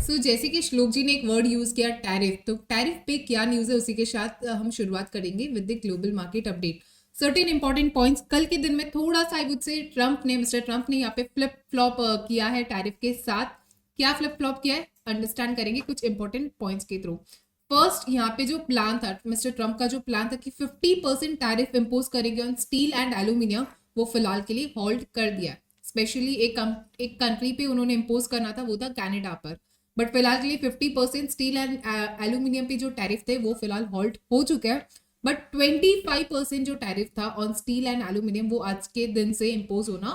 सो जैसे कि श्लोक जी ने एक वर्ड यूज किया टैरिफ, तो टैरिफ पे क्या न्यूज़ है उसी के साथ हम शुरुआत करेंगे with the global market update. Certain important points कल के दिन में थोड़ा सा I would say mister Trump ने यहाँ पे फ्लिप फ्लॉप किया है टैरिफ के साथ। क्या फ्लिप फ्लॉप किया है अंडरस्टैंड करेंगे कुछ इंपॉर्टेंट पॉइंट्स के थ्रू। फर्स्ट, यहाँ पे जो प्लान था मिस्टर ट्रम्प का, जो प्लान था कि 50% टैरिफ इम्पोज करेंगे ऑन स्टील एंड एल्यूमिनियम, वो फिलहाल के लिए होल्ड कर दिया है। स्पेशली एक कंट्री पे उन्होंने इम्पोज करना था, वो था कनाडा पर, बट फिलहाल के लिए 50% स्टील एंड एल्यूमिनियम पे जो टैरिफ थे वो फिलहाल हॉल्ट हो चुके हैं। बट 25% जो टैरिफ था ऑन स्टील एंड एल्यूमिनियम वो आज के दिन से इम्पोज होना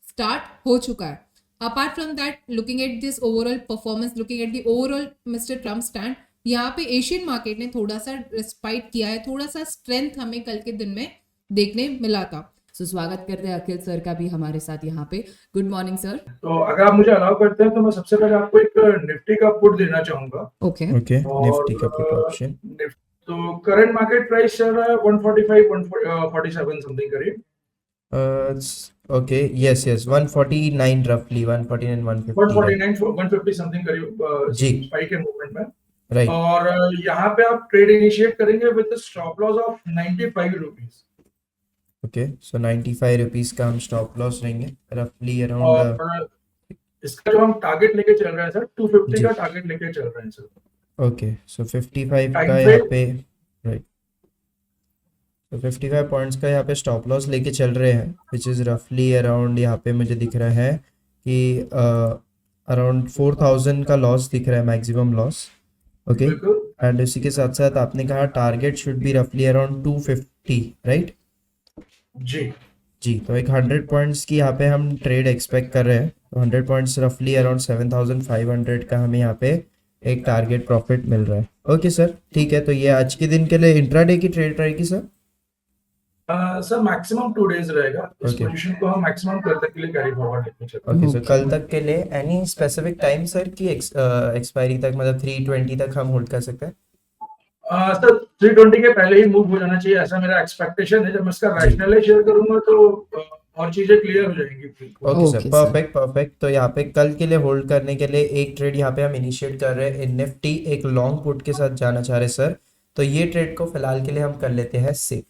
स्टार्ट हो चुका है। Apart from that, looking at this overall performance, looking at the overall mister Trump stand, यहाँ पे एशियन मार्केट ने थोड़ा सा रिस्पाइट किया है, थोड़ा सा स्ट्रेंथ हमें कल के दिन में देखने मिला था। स्वागत करते हैं अखिल सर का भी हमारे साथ यहाँ पे। Good morning sir. तो अगर आप मुझे अलाउ करते हैं तो मैं सबसे पहले आपको एक निफ्टी का पुट देना चाहूंगा। ओके निफ्टी का पुट ऑप्शन। तो करंट मार्केट प्राइस चल रहा है 145 147 समथिंग करीब। ओके, यस 149 रफली 149 150 150 समथिंग करीब जी स्पाइक के मूवमेंट में, राइट। और यहाँ पे आप ट्रेड इनिशिएट करेंगे with stop loss of 95 rupees. Okay, so 95 rupees का हम स्टॉप लॉस रहेंगे रफली और अराउंड। इसका जो हम टारगेट लेके चल रहे हैं सर 250 जी। का टारगेट लेके चल रहे हैं सर। ओके, सो 55 का Time यहाँ frame? पे राइट, तो 55 पॉइंट्स का यहाँ पे स्टॉप लॉस लेके चल रहे हैं, विच इज़ रफली अराउंड, यहाँ पे मुझे दिख रहा है कि अराउंड 4000 का लॉस दिख रहा है, मैक्सिमम लॉस। ओके, बिल्कुल एंड उसी के साथ साथ आपने कहा टारगेट शुड बी रफली अराउंड 250, राइट जी। जी। तो एक 100 पॉइंट्स की यहाँ पे हम ट्रेड एक्सपेक्ट कर रहे हैं, तो 100 पॉइंट्स रफली अराउंड 7500 का हमें यहाँ पे एक टारगेट प्रॉफिट मिल रहा है। ओके सर, ठीक है, तो ये आज के दिन के लिए इंट्राडे की ट्रेड रहेगी सर। सर मैक्सिमम 2 डेज रहेगा। इस Okay. पोजीशन को हम मैक्सिमम कल तक के लिए कैरी फॉरवर्ड लेके चलते हैं। ओके, सो कल तक के लिए एनी स्पेसिफिक टाइम सर की एक्सपायरी तक, मतलब 320 तक हम होल्ड कर सकते हैं। सर 320 के पहले ही मूव हो जाना चाहिए, ऐसा मेरा एक्सपेक्टेशन है। जब मैं इसका रैशनल शेयर करूंगा तो और चीजें क्लियर हो जाएंगी। Okay sir, Okay, perfect. तो यहाँ पे कल के लिए होल्ड करने के लिए एक ट्रेड यहाँ पे हम इनिशिएट कर रहे हैं इन निफ्टी, एक लॉन्ग पुट के साथ जाना चाह रहे हैं सर, तो ये ट्रेड को फिलहाल के लिए हम कर लेते हैं safe.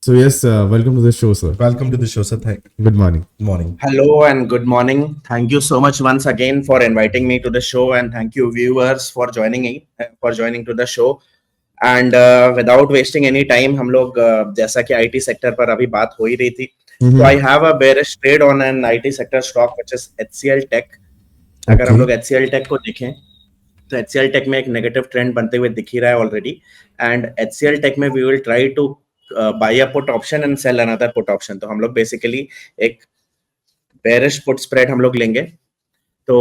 So yes, welcome to the show, sir. Welcome to the show, sir. Good morning. Morning. Hello and good morning. Thank you so much once again for inviting me to the show, and thank you viewers for joining to the show. And without wasting any time, हम लोग जैसा कि IT sector पर अभी बात हो ही रही थी, तो I have a bearish trade on an IT sector stock which is HCL Tech. अगर हम लोग HCL Tech को देखें तो HCL Tech में एक नेगेटिव ट्रेंड बनते हुए दिख ही रहा है ऑलरेडी, एंड HCL Tech में we will try to buy a put option and sell another put option. तो हम लोग बेसिकली एक bearish put spread हम लोग लेंगे। तो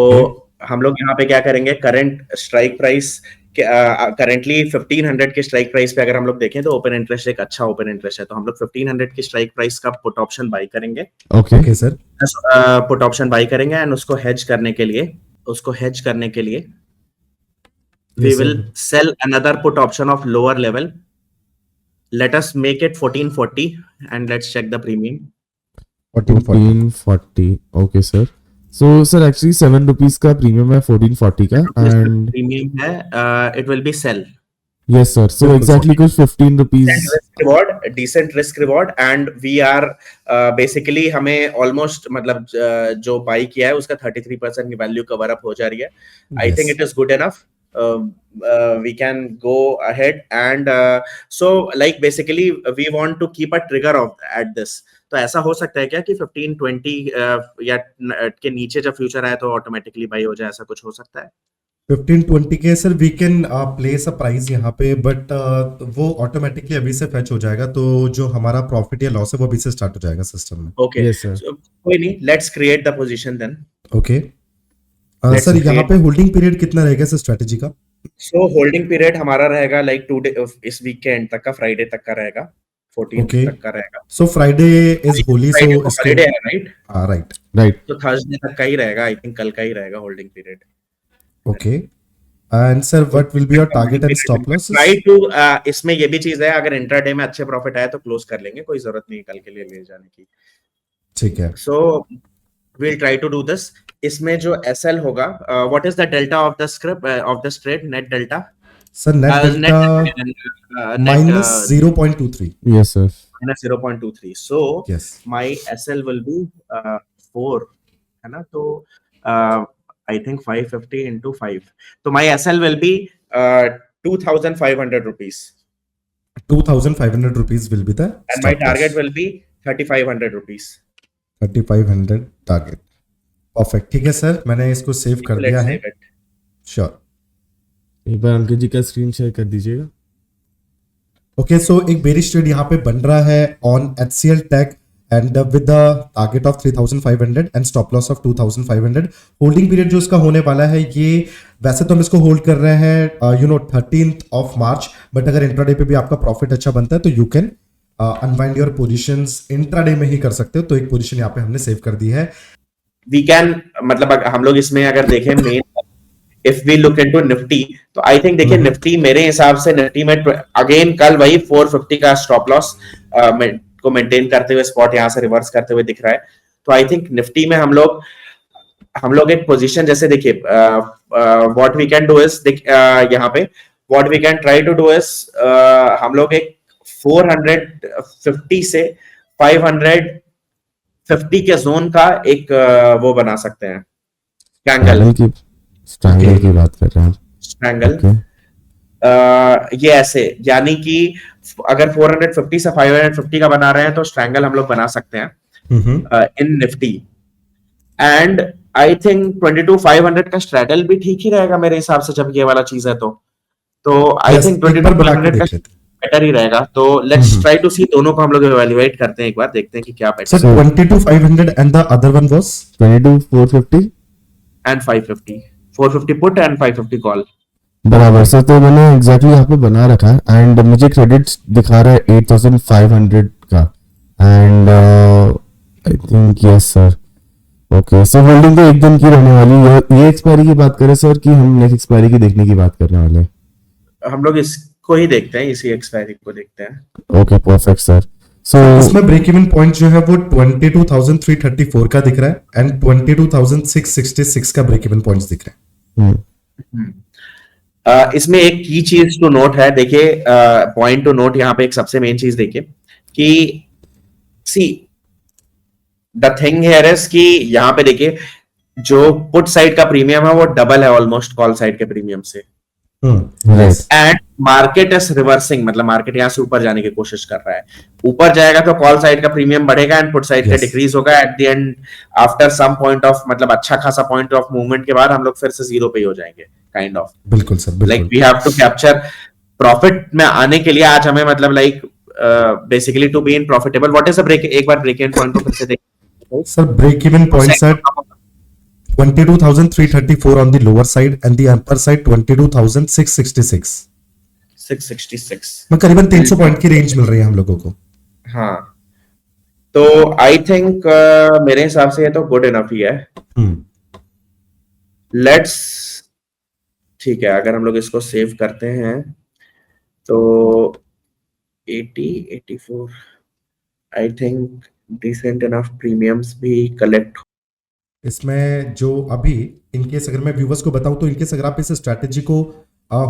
हम लोग यहाँ पे क्या करेंगे, करंट स्ट्राइक प्राइस करंटली 1500 के स्ट्राइक प्राइस पे अगर हम लोग देखें तो ओपन इंटरेस्ट एक अच्छा ओपन इंटरेस्ट है, तो हम लोग 1500 की स्ट्राइक प्राइस का पुट ऑप्शन बाई करेंगे। Okay, sir. Put option by करेंगे एंड उसको हेज करने के लिए we Yes, will sir. sell another put option of lower level. Let us make it 1440 and let's check the premium. 1440. Okay, sir. So, sir, actually 7 rupees का premium है 1440 का, and Premium है, it will be sell. yes, sir. So exactly कुछ 15 rupees. Decent risk reward, and we are basically हमें almost मतलब जो buy किया है उसका 33% की value cover up हो जा रही है. I Yes. think it is good enough. We can go ahead and so like basically we want to keep a trigger of at this. तो ऐसा हो सकता है क्या कि 1520 या के नीचे जब फ्यूचर आए तो ऑटोमेटिकली बाई हो जाए, ऐसा कुछ हो सकता है? 1520 के sir we can place a price यहाँ पे, बट वो ऑटोमेटिकली अभी से फेच हो जाएगा, तो जो हमारा प्रॉफिट या लॉस है वो अभी से स्टार्ट हो जाएगा सिस्टम में। Okay, Yes, sir. कोई नहीं, let's create the position then. Okay Let's sir, यहाँ create- पे होल्डिंग पीरियड कितना रहेगा सर स्ट्रेटेजी का? सो होल्डिंग पीरियड हमारा रहेगा लाइक 2 डे, इस वीक के एंड तक का, फ्राइडे तक का रहेगा, 14 Okay. तक का रहेगा। So Friday is Holi, so Friday को इसके हॉलिडे है राइट, राइट। Right. तो थर्सडे तक का ही रहेगा, आई थिंक कल का ही रहेगा holding period. Okay and sir what will be your target and stop loss? Try to इसमें ये भी चीज है, अगर इंट्राडे में अच्छे प्रॉफिट आए तो क्लोज कर लेंगे, कोई जरूरत नहीं कल के लिए ले जाने की। ठीक है। सो we'll try to do this. इसमें जो SL होगा, what is the delta of the script of the trade, net delta? Sir net delta net minus 0.23. Yes, sir. minus 0.23. So Yes. my SL will be 4, है ना? तो I think 550 into 5. So my SL will be 2,500 rupees. 2,500 rupees will be the And my stop target loss. will be 3,500 rupees. 3,500 target. Perfect. ठीक है sir, मैंने इसको save कर Let's दिया है. save it. श्योर. एक बार अंकित जी का स्क्रीन शेयर कर दीजिएगा. ओके, सो एक बेरिश ट्रेड यहाँ पे बन रहा है on HCL Tech and with the target of 3,500 and stop loss of 2,500. Holding period जो इसका होने वाला है, ये वैसे तो हम इसको होल्ड कर रहे हैं 13th of March, बट अगर इंट्राडे पे भी आपका प्रॉफिट अच्छा बनता है तो you can unwind your positions intraday में ही कर सकते हो. तो एक पोजीशन यहाँ पे हमने सेव कर दी है. We can, मतलब हम लोग इसमें अगर देखें main, if we look into Nifty, तो आई थिंक देखिए निफ्टी, मेरे हिसाब से निफ्टी में अगेन कल वही 450 का स्टॉप लॉस को मेंटेन करते हुए स्पॉट यहाँ से रिवर्स करते हुए दिख रहा है. तो आई थिंक निफ्टी में हम लोग एक पोजीशन, जैसे देखिए what we can do is, यहाँ पे what we can try to do is, हम लोग एक 450 से 550 के जोन का एक वो बना सकते हैं, स्ट्रैंगल की बात कर रहे हैं. स्ट्रैंगल. ये ऐसे, यानी कि अगर 450 से 550 का बना रहे हैं तो स्ट्रैंगल हम लोग बना सकते हैं इन निफ्टी. एंड आई थिंक 22,500 का स्ट्रैडल भी ठीक ही रहेगा मेरे हिसाब से, जब ये वाला चीज है तो आई थिंक 22,500 का बेटर ही रहेगा. तो लेट्स ट्राई टू सी, दोनों को हम लोग इवैल्यूएट करते हैं, एक बार देखते हैं कि क्या better. Sir 22,500 and the other one was 22,450 and 550, 450 put and 550 call. बराबर सर. तो मैंने एग्जैक्टली यहाँ पे बना रखा है एंड मुझे क्रेडिट्स दिखा रहा है 8,500 का and I think yes sir. Okay, so holding तो एक दिन की रहने वाली है. ये एक्सपायरी की बात करें सर कि हम नेक्स्ट एक्सपायरी की देखने की बात करने वाले हैं? हम लोग इसको ही देखते हैं, इसी एक्सपायरी को देखते हैं. Okay, perfect sir. सो इसमें ब्रेक इवन पॉइंट जो है वो 22,334 का दिख रहा है एंड 22,666 का ब्रेक इवन पॉइंट्स दिख रहा है. इसमें एक की चीज टू नोट है, देखिए पॉइंट टू नोट यहाँ पे एक सबसे मेन चीज देखिए कि see the thing here is कि यहाँ पे देखिए जो पुट साइड का प्रीमियम है वो डबल है ऑलमोस्ट कॉल साइड के प्रीमियम से. एंड मार्केट इज रिवर्सिंग, मतलब मार्केट यहाँ से ऊपर जाने की कोशिश कर रहा है. ऊपर जाएगा तो कॉल साइड का प्रीमियम बढ़ेगा एंड पुट साइड का डिक्रीज होगा. At the end after some point of, मतलब अच्छा खासा पॉइंट ऑफ मूवमेंट के बाद हम लोग फिर से जीरो पे ही हो जाएंगे काइंड ऑफ. बिल्कुल सर, बिल्कुल. Like we have to capture profit में आने के लिए आज हमें, मतलब like basically to be in profitable. What is the break, एक बार ब्रेक इवन पॉइंट को फिर से देखिए sir. Break even points are 22,334 on the lower side and the upper side 22,666. 666. मैं करीबन 300 पॉइंट की रेंज मिल रही है हम लोगों को. हाँ, तो आई थिंक मेरे हिसाब से ये तो गुड इनफ ही है. लेट्स, ठीक है, अगर हम लोग इसको सेव करते हैं तो 80, 84 I think decent enough premiums भी कलेक्ट. इसमें जो अभी इनकेस अगर मैं व्यूवर्स को बताऊं तो इनकेस अगर आप इस स्ट्रैटेजी को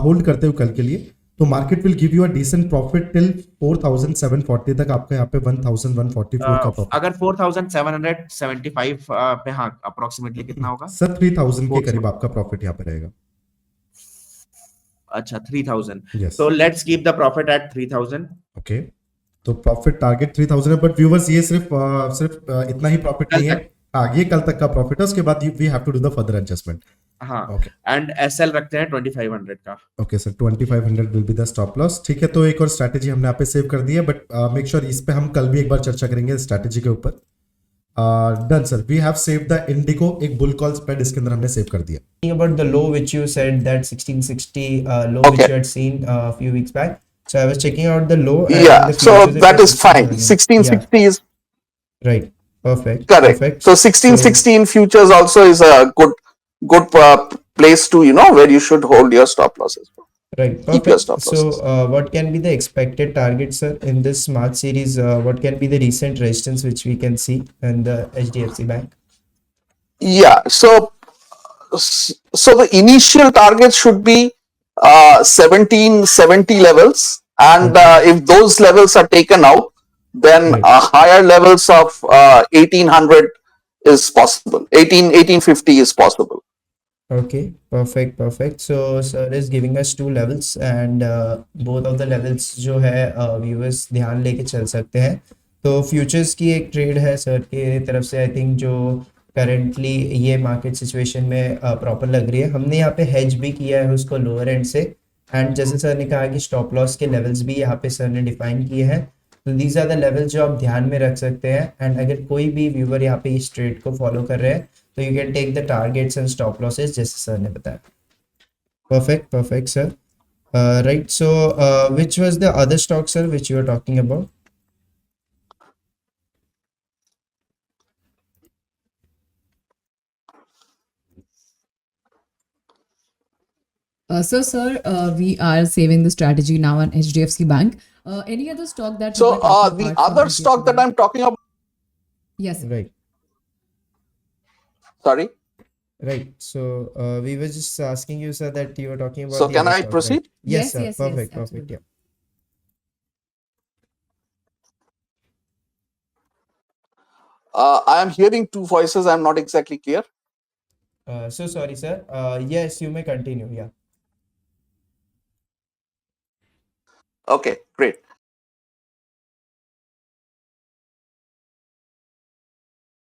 होल्ड करते हो कल के लिए तो market will give you a decent profit till 4,740 तक. आपका यहाँ पे 1,144 का प्रॉफिट. अगर 4,775 पे, हाँ, अप्रोक्सीमेटली कितना होगा सर 3,000 के करीब आपका प्रॉफिट यहाँ पे रहेगा. अच्छा, 3,000. Yes. So let's keep the profit at 3,000. Okay, तो प्रॉफिट टारगेट 3,000 है. बट व्यूवर्स ये सिर्फ इतना ही प्रॉफिट नहीं है. हाँ, ये कल तक का प्रॉफिट है. उसके बाद we have to do the further adjustment. हाँ, ओके. एंड एसएल रखते हैं 2,500 का. Okay sir, 2,500 will be the stop loss. ठीक है, तो एक और स्ट्रैटेजी हमने यहाँ पे सेव कर दी है. बट मेक श्योर इस पे हम कल भी एक बार चर्चा करेंगे स्ट्रैटेजी के ऊपर. Done sir, we have saved the IndiGo. एक बुल कॉल स्प्रेड इसके अंदर हमने सेव कर दिया. About the low which you said, that 1660 low which you had seen a few weeks back. So I was checking out the low. And Yeah, the so futures that it is was fine. 1660. 1660 is Right. Perfect. correct. Perfect. So 1660 in futures also is a good place to, where you should hold your stop losses. Right. Keep your Perfect. stop So losses. what can be the expected targets, sir, in this March series? What can be the recent resistance which we can see in the HDFC Bank? Yeah. So the initial target should be 1770 levels, and if those levels are taken out, then Right. higher levels of 1800 is possible. 1850 is possible. Okay, perfect, perfect. So sir is giving us two levels and both of the levels जो है viewers ध्यान लेके चल सकते हैं. तो futures की एक ट्रेड है सर के तरफ से आई थिंक जो करंटली ये मार्केट सिचुएशन में प्रॉपर लग रही है. हमने यहाँ पे हेज भी किया है उसको लोअर एंड से एंड जैसे सर ने कहा कि स्टॉप लॉस के लेवल्स भी यहाँ पे सर ने डिफाइन किए हैं. तो दीज आर द लेवल्स जो आप ध्यान में रख सकते हैं एंड अगर कोई भी व्यूवर यहाँ पे इस ट्रेड को फॉलो कर रहे हैं तो you can take the targets and stop losses जैसे सर ने बताया. Perfect perfect sir. Right so which was the other stock sir which you are talking about? So, sir, we are saving the strategy now on HDFC Bank. Any other stock that you So were talking the apart from other HDFC stock that Bank? I'm talking about, Yes. Right. sorry. Right. So we were just asking you, sir, that you were talking about So the can other I stock, proceed? right? Yes, Yes, sir. yes, yes, Perfect, perfect. absolutely. Yeah. I am hearing two voices. I'm not exactly clear. So sorry, sir. Yes, you may continue. Yeah. Okay, great.